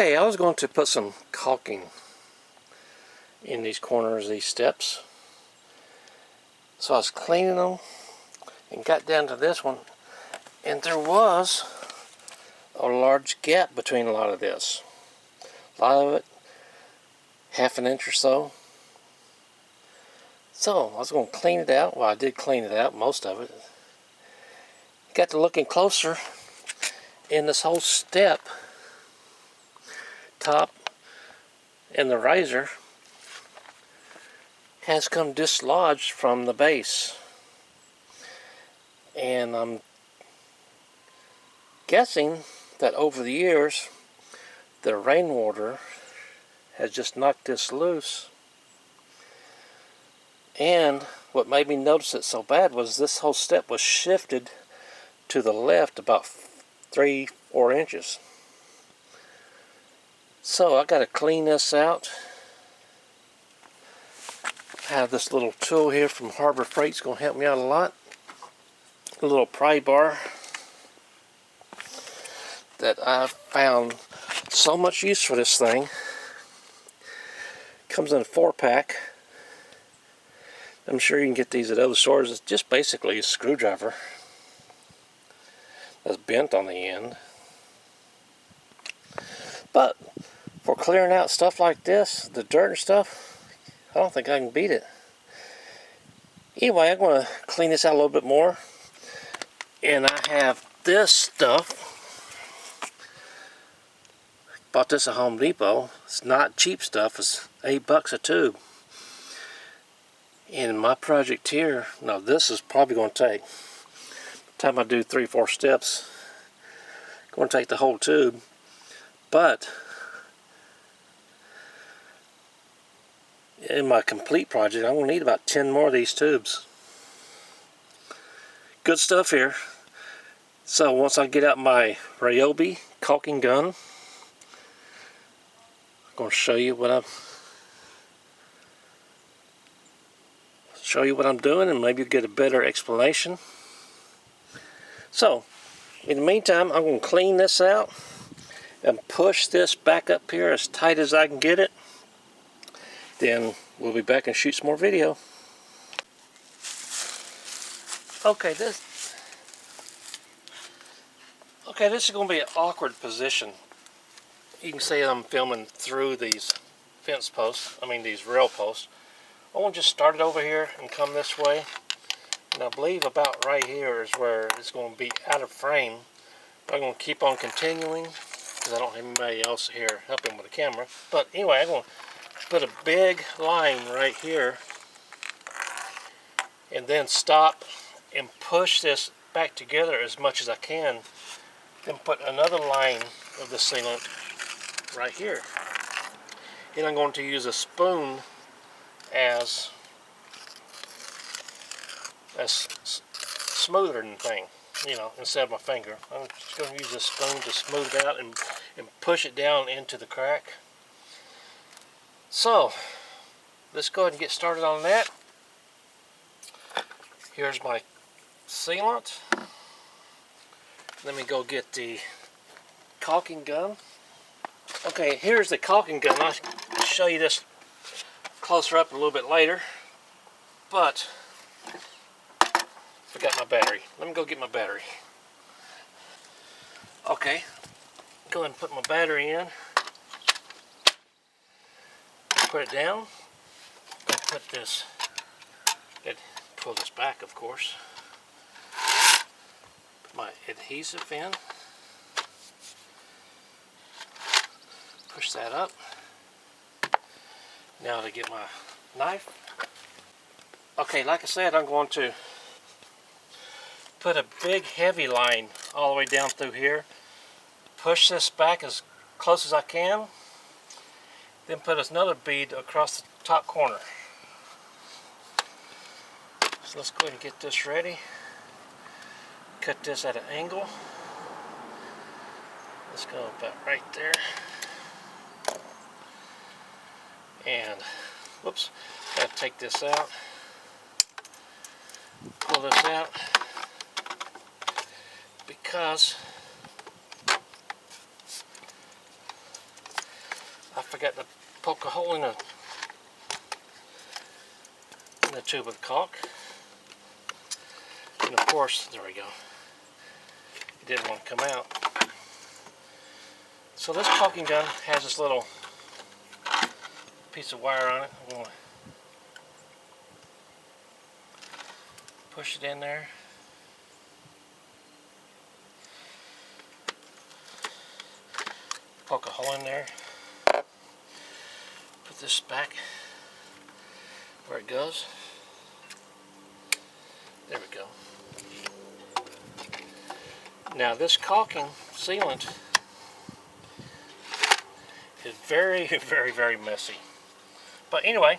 Okay, I was going to put some caulking in these corners, these steps. So I was cleaning them and got down to this one, and there was a large gap between a lot of this. A lot of it, half an inch or so. So I was going to clean it out. Well, I did clean it out, most of it. Got to looking closer, and this whole step, top and the riser, has come dislodged from the base. And I'm guessing that over the years the rainwater has just knocked this loose. And what made me notice it so bad was this whole step was shifted to the left about 3-4 inches. So I got to clean this out. I have this little tool here from Harbor Freight. It's going to help me out a lot. A little pry bar that I've found so much use for this thing. Comes in a 4-pack. I'm sure you can get these at other stores. It's just basically a screwdriver that's bent on the end. But for clearing out stuff like this, the dirt and stuff, I don't think I can beat it. Anyway, I'm going to clean this out a little bit more. And I have this stuff. Bought this at Home Depot. It's not cheap stuff. It's $8 a tube. And in my project here, now this is probably going to take, by the time I do 3-4 steps, going to take the whole tube. But in my complete project, I'm going to need about 10 more of these tubes. Good stuff here. So once I get out my Ryobi caulking gun, I'm going to show you what I'm doing, and maybe you'll get a better explanation. So in the meantime, I'm going to clean this out and push this back up here as tight as I can get it. Then we'll be back and shoot some more video. Okay, this is going to be an awkward position. You can see I'm filming through these fence posts, these rail posts. I want to just start it over here and come this way. And I believe about right here is where it's going to be out of frame. But I'm going to keep on continuing because I don't have anybody else here helping with the camera. But anyway, I'm going to put a big line right here and then stop and push this back together as much as I can. Then put another line of the sealant right here. And I'm going to use a spoon as smoothing thing, instead of my finger. I'm just going to use a spoon to smooth it out and push it down into the crack. So let's go ahead and get started on that. Here's my sealant. Let me go get the caulking gun. Okay, here's the caulking gun. I'll show you this closer up a little bit later. But forgot my battery. Let me go get my battery. Okay, go ahead and put my battery in. Put it down. Put this. Pull this back, of course. Put my adhesive in. Push that up. Now to get my knife. Okay, like I said, I'm going to put a big heavy line all the way down through here. Push this back as close as I can. Then put another bead across the top corner. So let's go ahead and get this ready. Cut this at an angle. Let's go about right there. And, whoops, gotta take this out. Pull this out. Because forgot to poke a hole in the tube of caulk. And of course, there we go. It didn't want to come out. So this caulking gun has this little piece of wire on it. I'm going to push it in there. Poke a hole in there. Put this back where it goes. There we go. Now this caulking sealant is very, very, very messy. But anyway,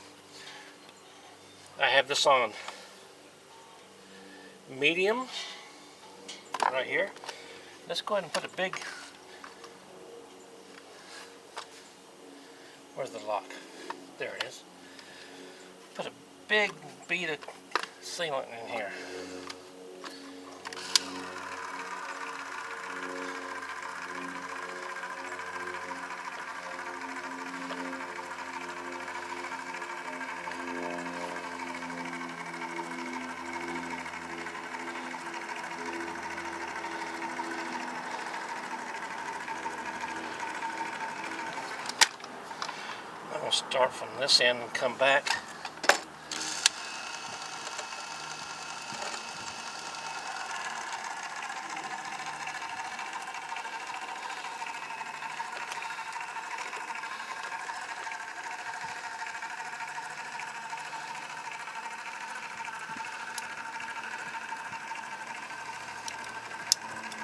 I have this on medium right here. Let's go ahead and put a big, where's the lock? There it is. Put a big bead of sealant in here. I'm going to start from this end and come back.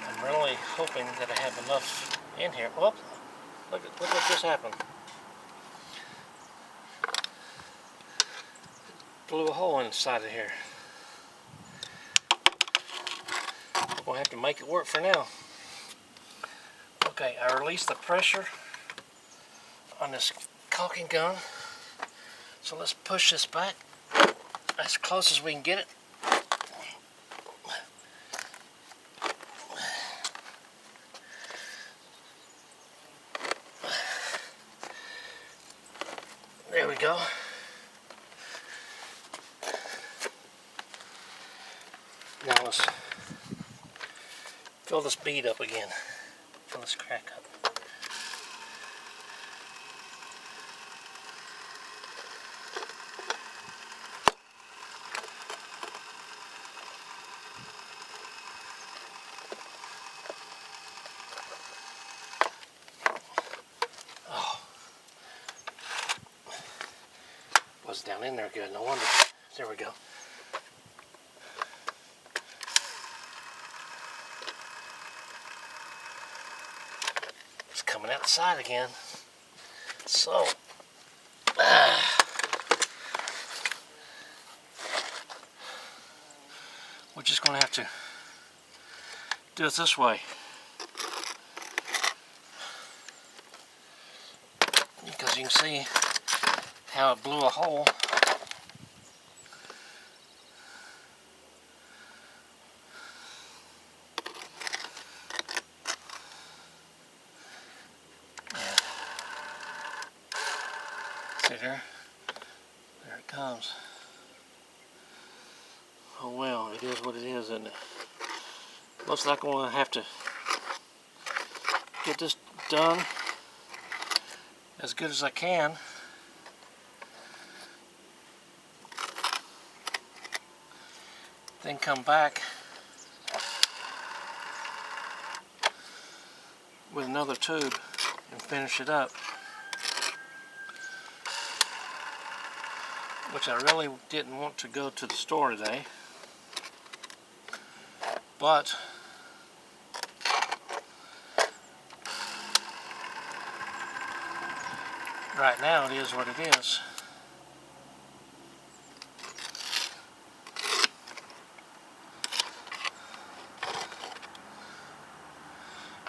I'm really hoping that I have enough in here. Well, look what just happened. Blew a hole inside of here. I'm going to have to make it work for now. Okay, I released the pressure on this caulking gun. So let's push this back as close as we can get it. There we go. Now let's fill this bead up again. Fill this crack up. Oh. Was down in there good, no wonder. There we go. Coming outside again. So we're just going to have to do it this way, because you can see how it blew a hole. See there? There it comes. Oh well, it is what it is, isn't it? Looks like I'm going to have to get this done as good as I can. Then come back with another tube and finish it up. Which I really didn't want to go to the store today, but right now it is what it is.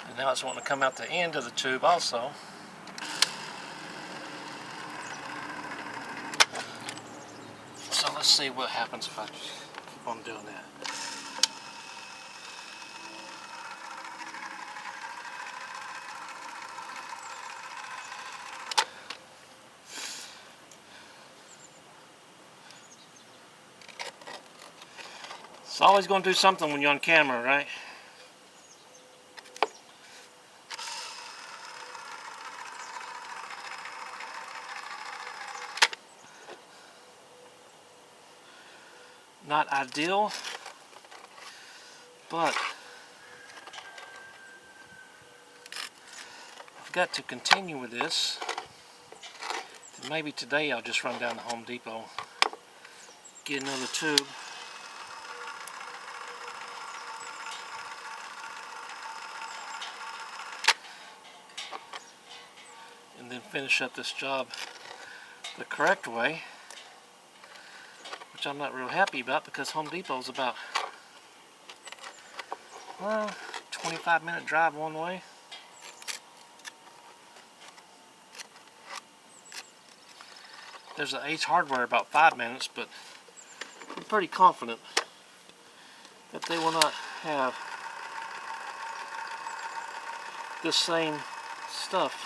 And now it's wanting to come out the end of the tube also. So let's see what happens if I keep on doing that. It's always going to do something when you're on camera, right? Not ideal, but I've got to continue with this. Maybe today I'll just run down to Home Depot, get another tube, and then finish up this job the correct way, which I'm not real happy about because Home Depot's about, well, 25-minute drive one way. There's an Ace Hardware about 5 minutes, but I'm pretty confident that they will not have this same stuff.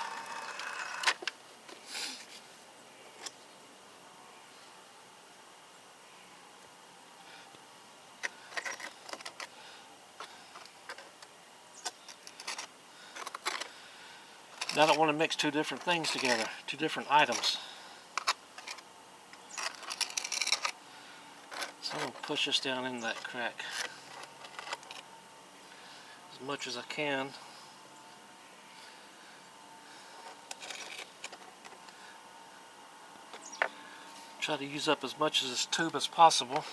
Now I don't want to mix two different things together, two different items. So I'm going to push this down in that crack as much as I can. Try to use up as much of this tube as possible.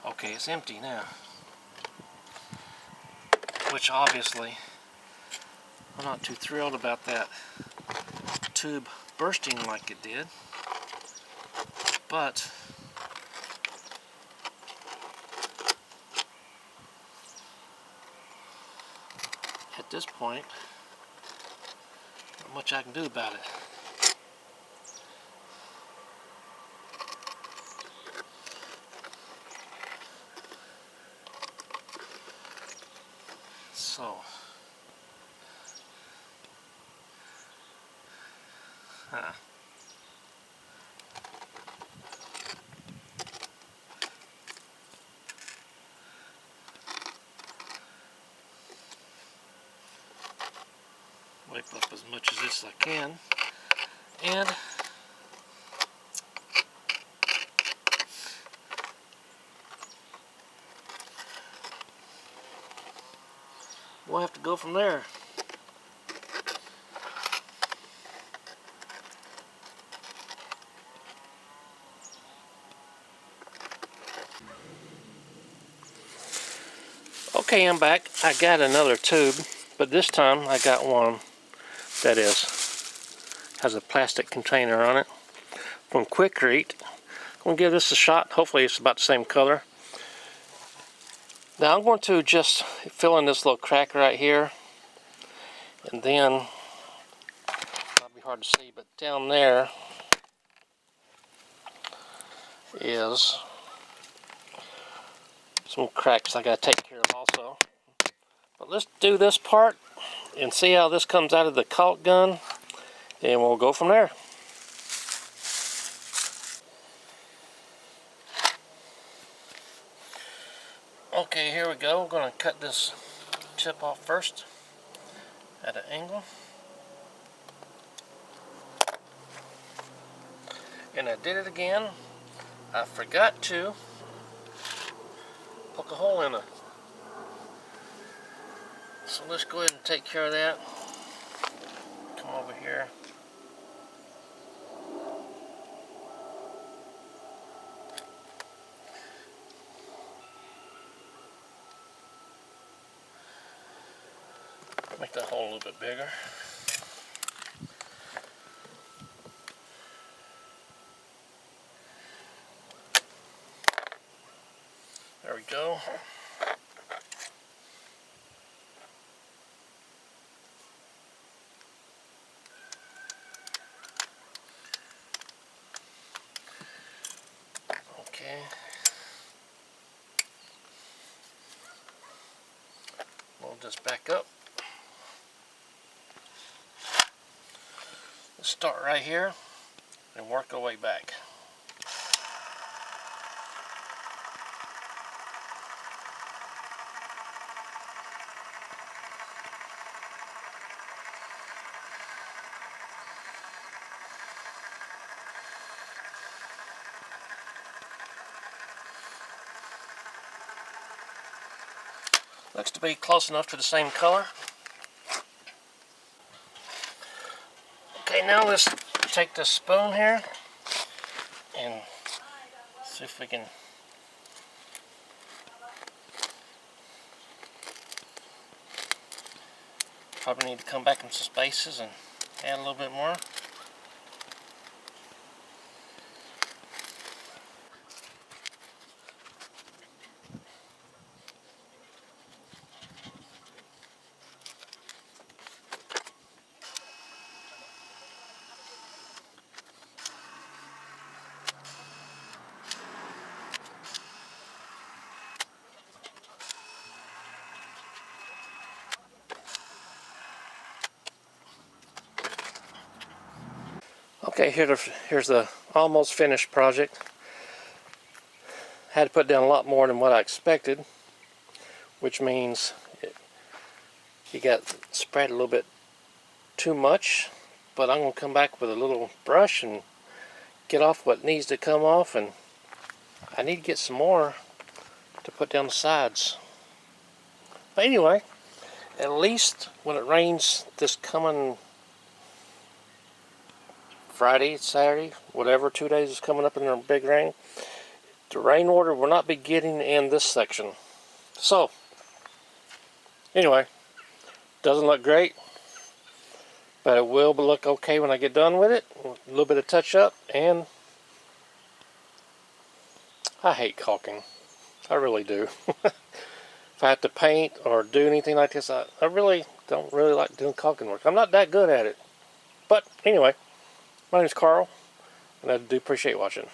Okay, it's empty now, which obviously I'm not too thrilled about that tube bursting like it did, but at this point, not much I can do about it. So, wipe up as much of this as I can, and we'll have to go from there. Okay, I'm back. I got another tube, but this time I got one that has a plastic container on it from Quikrete. I'm going to give this a shot. Hopefully it's about the same color. Now I'm going to just fill in this little crack right here, and then, might be hard to see, but down there is some cracks I got to take care of also. But let's do this part and see how this comes out of the caulk gun, and we'll go from there. Okay, here we go. We're going to cut this tip off first at an angle. And I did it again. I forgot to poke a hole in it. So let's go ahead and take care of that. Come over here. Make that hole a little bit bigger. There we go. Okay. this back up. Let's start right here and work our way back. Looks to be close enough to the same color. Okay, now let's take this spoon here and see if we can probably need to come back in some spaces and add a little bit more. Okay, here's the almost finished project. Had to put down a lot more than what I expected, which means it got spread a little bit too much, but I'm going to come back with a little brush and get off what needs to come off, and I need to get some more to put down the sides. But anyway, at least when it rains this coming Friday, Saturday, whatever, 2 days is coming up in the big rain, the rainwater will not be getting in this section. So, anyway, doesn't look great, but it will look okay when I get done with it. A little bit of touch up, and I hate caulking. I really do. If I have to paint or do anything like this, I really don't really like doing caulking work. I'm not that good at it. But anyway, my name is Carl, and I do appreciate watching.